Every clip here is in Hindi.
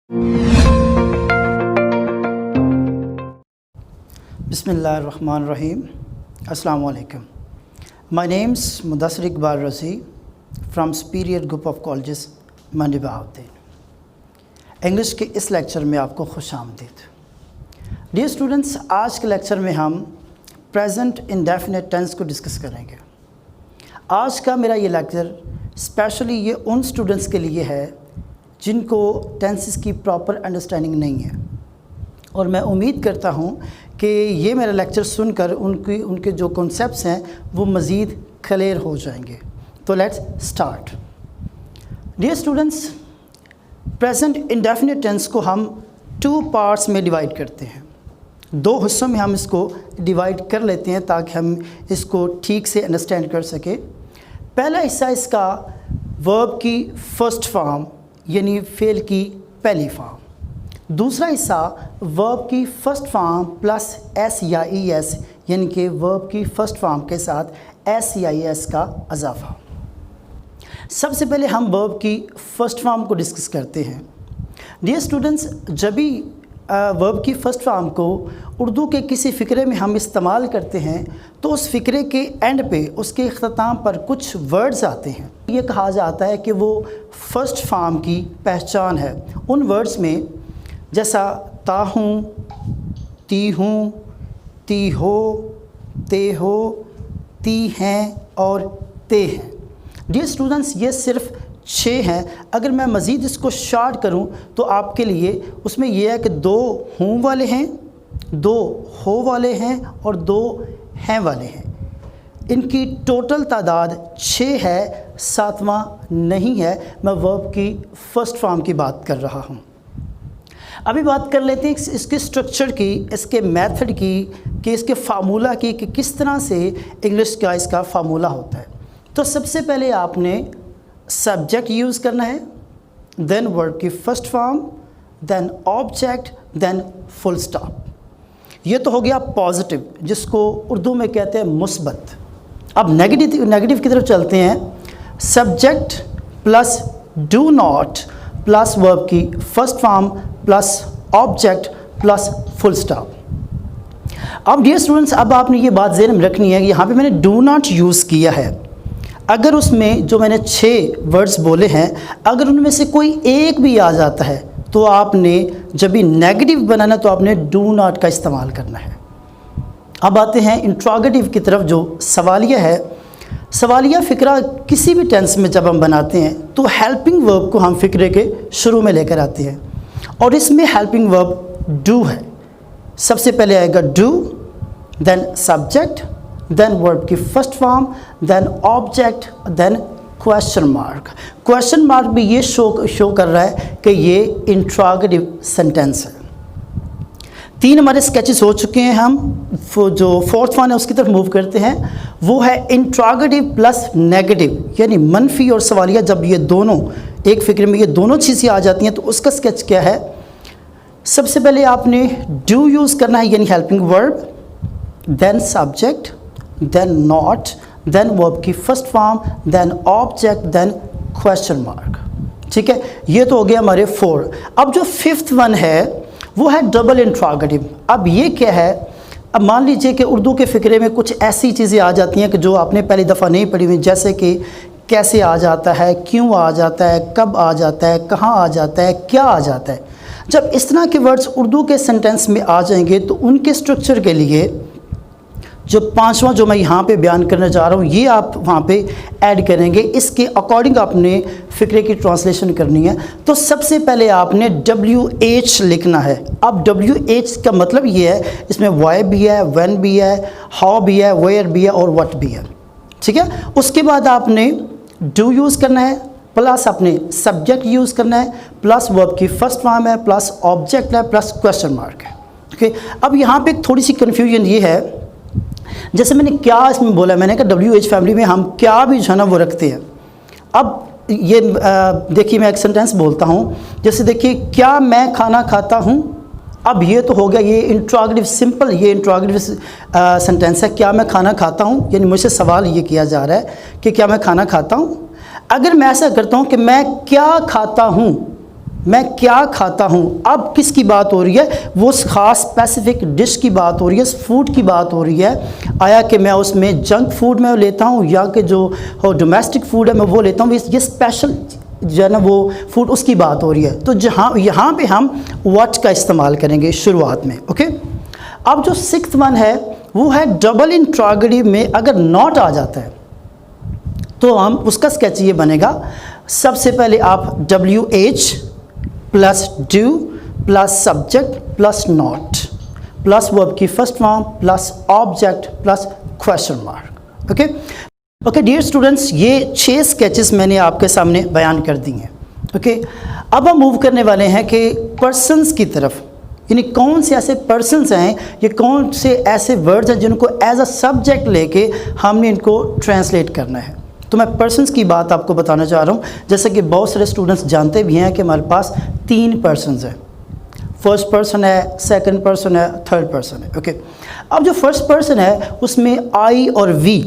Bismillahirrahmanirrahim. Assalamu alaikum. My name is Mudassir Iqbal Razi from Superior Group of Colleges, Mandi Bahauddin. English के इस लेक्चर में आपको खुशामदीद। डियर स्टूडेंट्स, आज के लेक्चर में हम प्रेजेंट इंडेफिनिट टेंस को डिस्कस करेंगे। आज का मेरा ये लेक्चर स्पेशली ये उन स्टूडेंट्स के लिए है जिनको टेंसेस की प्रॉपर अंडरस्टैंडिंग नहीं है, और मैं उम्मीद करता हूँ कि ये मेरा लेक्चर सुनकर उनके जो कॉन्सेप्ट्स हैं वो मज़ीद क्लियर हो जाएंगे। तो let's start. Dear students, present indefinite tense को हम 2 पार्ट्स में डिवाइड करते हैं। 2 हिस्सों में हम इसको डिवाइड कर लेते हैं ताकि हम इसको ठीक से अंडरस्टैंड कर सकें। पहला हिस्सा इसका वर्ब की फर्स्ट फॉर्म यानी फेल की पहली फॉर्म। दूसरा हिस्सा वर्ब की फर्स्ट फॉर्म प्लस एस या ई एस यानी कि वर्ब की फर्स्ट फॉर्म के साथ एस या ई एस का इजाफा। सबसे पहले हम वर्ब की फर्स्ट फॉर्म को डिस्कस करते हैं। डियर स्टूडेंट्स, जब भी वर्ब की फ़र्स्ट फॉर्म को उर्दू के किसी फ़िक्रे में हम इस्तेमाल करते हैं तो उस फ़िक्रे के एंड पे, उसके अख्ताम पर कुछ वर्ड्स आते हैं। ये कहा जाता है कि वो फ़र्स्ट फॉर्म की पहचान है। उन वर्ड्स में जैसा ता हूँ, ती हूँ, ती हो, ते हो, ती हैं और ते हैं। डियर स्टूडेंट्स, ये सिर्फ 6 हैं। अगर मैं मज़ीद इसको शार्ट करूं तो आपके लिए उसमें यह है कि 2 हूँ वाले हैं, 2 हो वाले हैं और 2 हैं वाले हैं। इनकी टोटल तादाद 6 है, 7वां नहीं है। मैं वर्ब की फ़र्स्ट फॉर्म की बात कर रहा हूं। अभी बात कर लेते हैं इसके स्ट्रक्चर की, इसके मेथड की, कि इसके फार्मूला की, कि किस तरह से इंग्लिश का इसका फार्मूला होता है। तो सबसे पहले आपने सब्जेक्ट यूज़ करना है, देन वर्ब की first form, then object, then full stop. ये तो हो गया पॉजिटिव, जिसको उर्दू में कहते हैं मुस्बत। अब नेगेटिव की तरफ चलते हैं। Subject plus do not plus verb की first form plus object plus full stop. अब डियर स्टूडेंट्स, अब आपने ये बात ज़हन में रखनी है कि यहाँ पे मैंने डू नॉट यूज़ किया है। अगर उसमें जो मैंने 6 वर्ड्स बोले हैं, अगर उनमें से कोई एक भी आ जाता है तो आपने जब भी नेगेटिव बनाना तो आपने डू नॉट का इस्तेमाल करना है। अब आते हैं इंट्रोगेटिव की तरफ, जो सवालिया है। सवालिया फ़िक्रा किसी भी टेंस में जब हम बनाते हैं तो हेल्पिंग वर्ब को हम फ़िक्रे के शुरू में लेकर आते हैं, और इसमें हेल्पिंग वर्ब डू है। सबसे पहले आएगा do, then subject, then verb की first form, then object, then question mark. Question mark भी ये शो कर रहा है कि ये इंट्रोगेटिव सेंटेंस है। 3 हमारे स्केचेस हो चुके हैं। हम जो 4th वन है उसकी तरफ मूव करते हैं। वो है इंट्रोगेटिव प्लस नेगेटिव, यानी मनफी और सवालिया। जब ये दोनों एक फिक्र में ये दोनों चीज़ें आ जाती हैं तो उसका स्केच क्या है। सबसे पहले आपने डू यूज़ करना है, यानी helping verb, then subject, then not, then verb की first form, then object, then question mark. ठीक है, ये तो हो गया हमारे 4। अब जो 5th वन है वो है डबल इंट्रोगेटिव। अब ये क्या है? अब मान लीजिए कि उर्दू के फ़िक्रे में कुछ ऐसी चीज़ें आ जाती हैं कि जो आपने पहली दफ़ा नहीं पढ़ी हुई, जैसे कि कैसे आ जाता है, क्यों आ जाता है, कब आ जाता है, कहाँ आ जाता है, क्या आ जाता है। जब इस तरह के वर्ड्स उर्दू के सेंटेंस में आ जाएंगे तो उनके स्ट्रक्चर के लिए जो 5वां जो मैं यहाँ पे बयान करने जा रहा हूँ ये आप वहाँ पे ऐड करेंगे। इसके अकॉर्डिंग आपने फ़िक्रे की ट्रांसलेशन करनी है। तो सबसे पहले आपने WH लिखना है। अब WH का मतलब ये है, इसमें वाई भी है, व्हेन भी है, हाउ भी है, वेयर भी है और व्हाट भी है। ठीक है, उसके बाद आपने डू यूज़ करना है, प्लस आपने सब्जेक्ट यूज़ करना है, प्लस वर्ब की फ़र्स्ट फॉर्म है, प्लस ऑब्जेक्ट है, प्लस क्वेश्चन मार्क है। ओके, अब यहाँ पे थोड़ी सी कन्फ्यूजन ये है, जैसे मैंने क्या इसमें बोला, मैंने कहा WH फैमिली में हम क्या भी जो है ना वो रखते हैं। अब ये देखिए, मैं एक सेंटेंस बोलता हूँ, जैसे देखिए, क्या मैं खाना खाता हूँ। अब ये तो हो गया, ये इंट्रोगेटिव, सिंपल ये इंट्रोगेटिव सेंटेंस है, क्या मैं खाना खाता हूँ, यानी मुझसे सवाल ये किया जा रहा है कि क्या मैं खाना खाता हूँ। अगर मैं ऐसा करता हूँ कि मैं क्या खाता हूँ, मैं क्या खाता हूँ। अब किसकी बात हो रही है, वो उस ख़ास स्पेसिफिक डिश की बात हो रही है, फूड की बात हो रही है। आया कि मैं उसमें जंक फूड में लेता हूँ या कि जो डोमेस्टिक फूड है मैं वो लेता हूँ, ये स्पेशल जो है ना वो फूड, उसकी बात हो रही है। तो जहाँ यहाँ पे हम व्हाट का इस्तेमाल करेंगे शुरुआत में। ओके, अब जो 6th वन है वो है डबल इंट्रोगेटिव में अगर नॉट आ जाता है तो हम उसका स्केच ये बनेगा। सबसे पहले आप WH plus do plus subject plus not plus verb की first form plus object plus question mark. Okay okay dear students, ये 6 स्केचेस मैंने आपके सामने बयान कर दी हैं। ओके, अब हम मूव करने वाले हैं कि पर्सन्स की तरफ, यानी कौन से ऐसे पर्सन्स हैं, ये कौन से ऐसे वर्ड्स हैं जिनको एज अ सब्जेक्ट लेके हमने इनको ट्रांसलेट करना है। तो मैं पर्सन्स की बात आपको बताना चाह रहा हूँ। जैसे कि बहुत सारे स्टूडेंट्स जानते भी हैं कि हमारे पास 3 पर्सन्स हैं, फर्स्ट पर्सन है, सेकंड पर्सन है, थर्ड पर्सन है। ओके, अब जो फर्स्ट पर्सन है उसमें आई और वी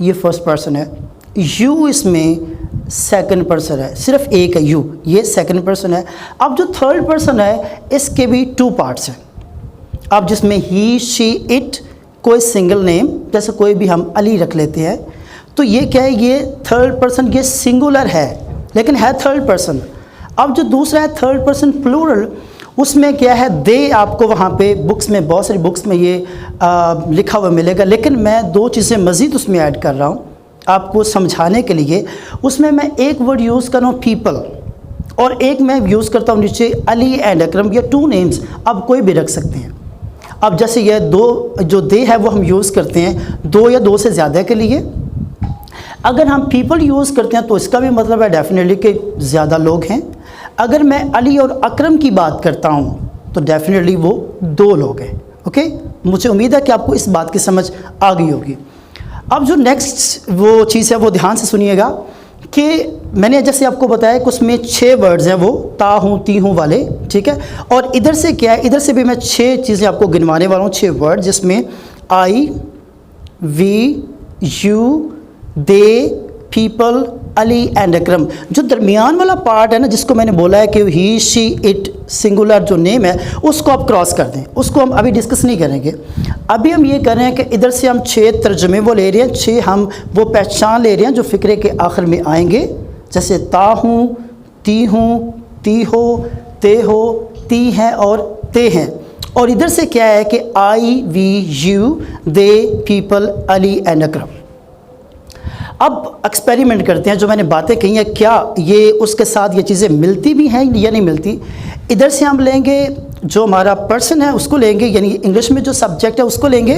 ये फर्स्ट पर्सन है, यू इसमें सेकंड पर्सन है, सिर्फ एक है यू, ये सेकंड पर्सन है। अब जो थर्ड पर्सन है इसके भी 2 पार्ट्स हैं। अब जिसमें ही, शी, इट, कोई सिंगल नेम, जैसे कोई भी हम अली रख लेते हैं, तो ये क्या है, ये थर्ड पर्सन, ये सिंगुलर है लेकिन है थर्ड पर्सन। अब जो दूसरा है थर्ड पर्सन प्लूरल, उसमें क्या है, दे आपको वहाँ पे बुक्स में, बहुत सारी बुक्स में ये लिखा हुआ मिलेगा, लेकिन मैं 2 चीज़ें मज़ीद उसमें ऐड कर रहा हूँ आपको समझाने के लिए। उसमें मैं एक वर्ड यूज़ कर रहा हूँ पीपल, और एक मैं यूज़ करता हूँ नीचे अली एंड अकरम, या 2 नेम्स आप कोई भी रख सकते हैं। अब जैसे ये 2 जो दे है वो हम यूज़ करते हैं 2 या 2 से ज़्यादा के लिए। अगर हम पीपल यूज़ करते हैं तो इसका भी मतलब है डेफिनेटली कि ज़्यादा लोग हैं। अगर मैं अली और अकरम की बात करता हूँ तो डेफिनेटली वो 2 लोग हैं। ओके, मुझे उम्मीद है कि आपको इस बात की समझ आ गई होगी। अब जो नेक्स्ट वो चीज़ है वो ध्यान से सुनिएगा कि मैंने जैसे आपको बताया कि उसमें 6 वर्ड्स हैं, वो ता हूँ ती हूँ वाले, ठीक है। और इधर से क्या है, इधर से भी मैं 6 चीज़ें आपको गिनवाने वाला हूँ, 6 वर्ड, जिसमें I, we, you, they, people, Ali and Akram. जो दरमियान वाला पार्ट है ना, जिसको मैंने बोला है कि ही, शी, इट, सिंगुलर जो नेम है, उसको आप क्रॉस कर दें, उसको हम अभी डिस्कस नहीं करेंगे। अभी हम ये कर रहे हैं कि इधर से हम 6 तर्जमे वो ले रहे हैं, 6 हम वो पहचान ले रहे हैं जो फ़िक्रे के आखिर में आएंगे, जैसे ता हूँ, ती हो, ती हैं और ते हैं। और इधर से क्या है कि I, we, you, they, people, Ali and Akram. अब एक्सपेरिमेंट करते हैं, जो मैंने बातें कही हैं क्या ये उसके साथ ये चीज़ें मिलती भी हैं या नहीं मिलती। इधर से हम लेंगे जो हमारा पर्सन है उसको लेंगे, यानी इंग्लिश में जो सब्जेक्ट है उसको लेंगे,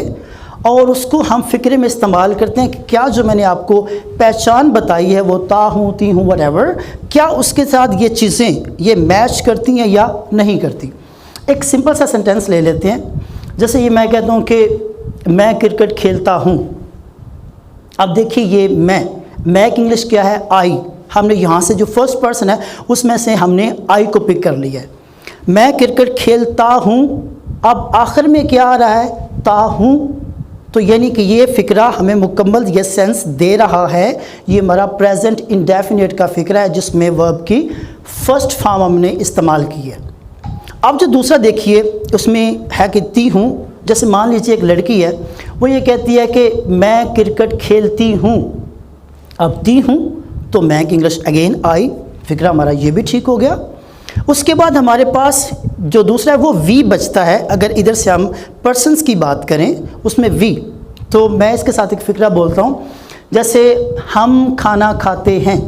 और उसको हम फ़िक्रे में इस्तेमाल करते हैं कि क्या जो मैंने आपको पहचान बताई है वो ता हूँ, ती हूँ, व्हाटएवर, क्या उसके साथ ये चीज़ें ये मैच करती हैं या नहीं करती। एक सिंपल सा सेंटेंस ले लेते हैं, जैसे ये मैं कहता हूँ कि मैं क्रिकेट खेलता हूँ। अब देखिए ये मैं की इंग्लिश क्या है, आई। हमने यहाँ से जो फर्स्ट पर्सन है उसमें से हमने आई को पिक कर लिया है। मैं क्रिकेट खेलता हूँ, अब आखिर में क्या आ रहा है, ता हूँ, तो यानी कि ये फ़िक्रा हमें मुकम्मल ये सेंस दे रहा है। ये हमारा प्रेजेंट इंडेफिनिट का फ़िक्रा है जिसमें वर्ब की फ़र्स्ट फॉर्म हमने इस्तेमाल की है। अब जो दूसरा देखिए उसमें है कि ती हूँ, जैसे मान लीजिए एक लड़की है, वो ये कहती है कि मैं क्रिकेट खेलती हूँ। अब ती हूँ तो मैं की इंग्लिश अगेन आई, फिक्रा हमारा ये भी ठीक हो गया। उसके बाद हमारे पास जो दूसरा है वो वी बचता है। अगर इधर से हम पर्सन्स की बात करें उसमें वी, तो मैं इसके साथ एक फ़िक्रा बोलता हूँ, जैसे हम खाना खाते हैं।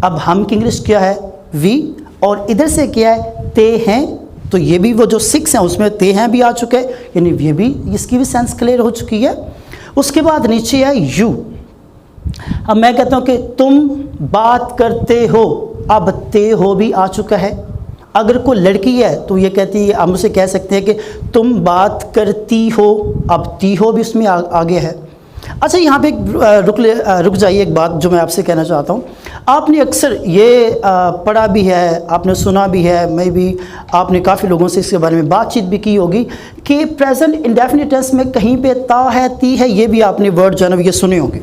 अब हम की इंग्लिश क्या है, वी, और इधर से क्या है, ते हैं, तो ये भी वो जो 6 हैं उसमें ते हैं भी आ चुके हैं, यानी ये भी इसकी भी सेंस क्लियर हो चुकी है। उसके बाद नीचे है यू। अब मैं कहता हूँ कि तुम बात करते हो, अब ते हो भी आ चुका है। अगर कोई लड़की है तो ये कहती है, हम उसे कह सकते हैं कि तुम बात करती हो, अब ती हो भी उसमें आगे है। अच्छा, यहाँ पे रुक जाइए, एक बात जो मैं आपसे कहना चाहता हूँ। आपने अक्सर ये पढ़ा भी है, आपने सुना भी है, मैं भी आपने काफ़ी लोगों से इसके बारे में बातचीत भी की होगी कि प्रेजेंट इंडेफिनिट टेंस में कहीं पे ता है, ती है, ये भी आपने वर्ड जो है ना ये सुने होंगे,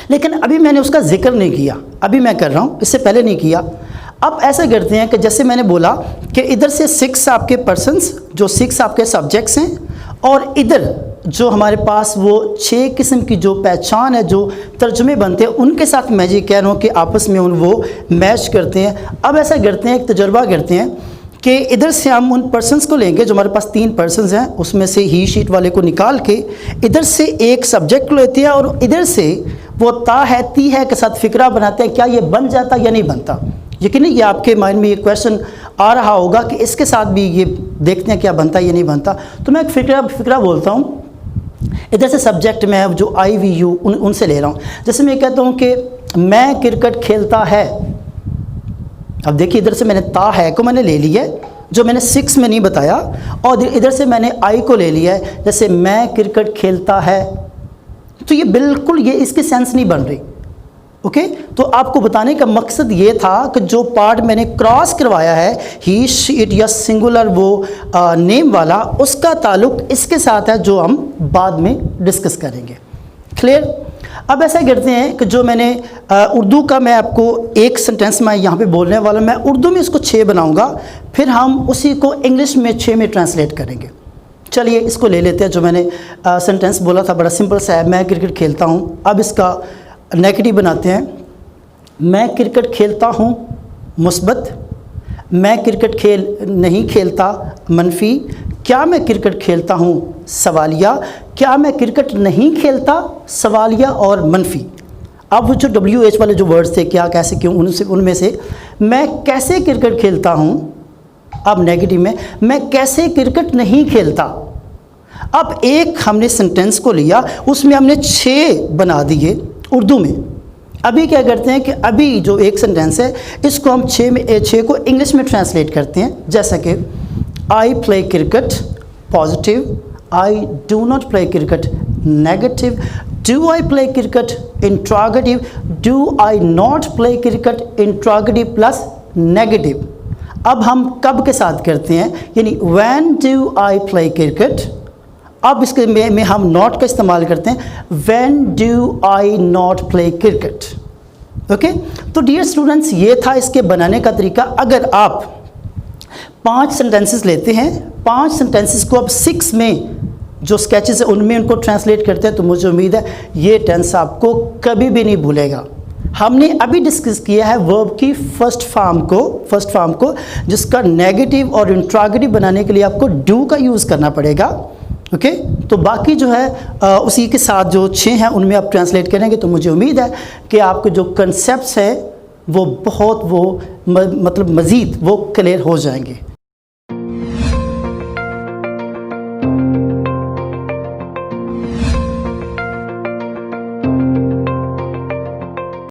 लेकिन अभी मैंने उसका जिक्र नहीं किया। अभी मैं कर रहा हूँ, इससे पहले नहीं किया। अब ऐसा करते हैं कि जैसे मैंने बोला कि इधर से 6 आपके पर्सन्स, जो 6 आपके सब्जेक्ट्स हैं, और इधर जो हमारे पास वो 6 किस्म की जो पहचान है, जो तर्जुमे बनते हैं, उनके साथ मैं ये कह रहा हूँ कि आपस में वो मैच करते हैं। अब ऐसा करते हैं, एक तजुर्बा करते हैं कि इधर से हम उन पर्सन्स को लेंगे, जो हमारे पास 3 पर्सन्स हैं, उसमें से ही शीट वाले को निकाल के इधर से एक सब्जेक्ट को लेते हैं और इधर से वो ता है ती है के साथ फ़िक्रा बनाते हैं। क्या ये बन जाता या नहीं बनता? यकीन नहीं, ये आपके माइंड में ये क्वेश्चन आ रहा होगा कि इसके साथ भी ये देखते हैं क्या बनता है या नहीं बनता। तो मैं एक फ़िक्रा बोलता हूँ। इधर से सब्जेक्ट में जो आई वी यू उनसे ले रहा हूँ। जैसे मैं कहता हूँ कि मैं क्रिकेट खेलता है। अब देखिए, इधर से मैंने ता है को मैंने ले लिया है, जो मैंने 6 में नहीं बताया, और इधर से मैंने आई को ले लिया है। जैसे मैं क्रिकेट खेलता है, तो ये बिल्कुल ये इसकी सेंस नहीं बन रही। ओके, तो आपको बताने का मकसद ये था कि जो पार्ट मैंने क्रॉस करवाया है, ही शी इट या सिंगुलर वो नेम वाला, उसका ताल्लुक इसके साथ है, जो हम बाद में डिस्कस करेंगे। क्लियर? अब ऐसा करते हैं कि जो मैंने उर्दू का मैं आपको एक सेंटेंस मैं यहाँ पे बोलने वाला, मैं उर्दू में इसको 6 बनाऊँगा, फिर हम उसी को इंग्लिश में 6 में ट्रांसलेट करेंगे। चलिए इसको ले लेते हैं। जो मैंने सेंटेंस बोला था बड़ा सिंपल सा है, मैं क्रिकेट खेलता हूँ। अब इसका नेगेटिव बनाते हैं। मैं क्रिकेट खेलता हूँ मुस्बत, मैं क्रिकेट नहीं खेलता मनफी, क्या मैं क्रिकेट खेलता हूँ सवालिया, क्या मैं क्रिकेट नहीं खेलता सवालिया और मनफी। अब वो जो WH वाले जो वर्ड्स थे, क्या कैसे क्यों, उनमें से मैं कैसे क्रिकेट खेलता हूँ, अब नेगेटिव में मैं कैसे क्रिकेट नहीं खेलता। अब एक हमने सेंटेंस को लिया, उसमें हमने 6 बना दिए उर्दू में। अभी क्या करते हैं कि अभी जो एक सेंटेंस है, इसको हम 6 को इंग्लिश में ट्रांसलेट करते हैं। जैसा कि I play cricket positive, I do not play cricket negative, do I play cricket interrogative, do I not play cricket interrogative plus negative. अब हम कब के साथ करते हैं, यानी when do I play cricket. अब इसके में हम नॉट का इस्तेमाल करते हैं, when do I not play cricket. Okay, तो डियर स्टूडेंट्स, ये था इसके बनाने का तरीका। अगर आप 5 सेंटेंसेस लेते हैं, 5 सेंटेंसेस को अब 6 में जो स्केचेस है उनमें उनको ट्रांसलेट करते हैं, तो मुझे उम्मीद है ये टेंस आपको कभी भी नहीं भूलेगा। हमने अभी डिस्कस किया है वर्ब की फर्स्ट फॉर्म को, जिसका नेगेटिव और इंट्रोगेटिव बनाने के लिए आपको डू का यूज़ करना पड़ेगा। ओके, तो बाकी जो है उसी के साथ जो 6 हैं उनमें आप ट्रांसलेट करेंगे, तो मुझे उम्मीद है कि आपके जो कंसेप्ट्स हैं वो बहुत मतलब मज़ीद वो क्लियर हो जाएंगे।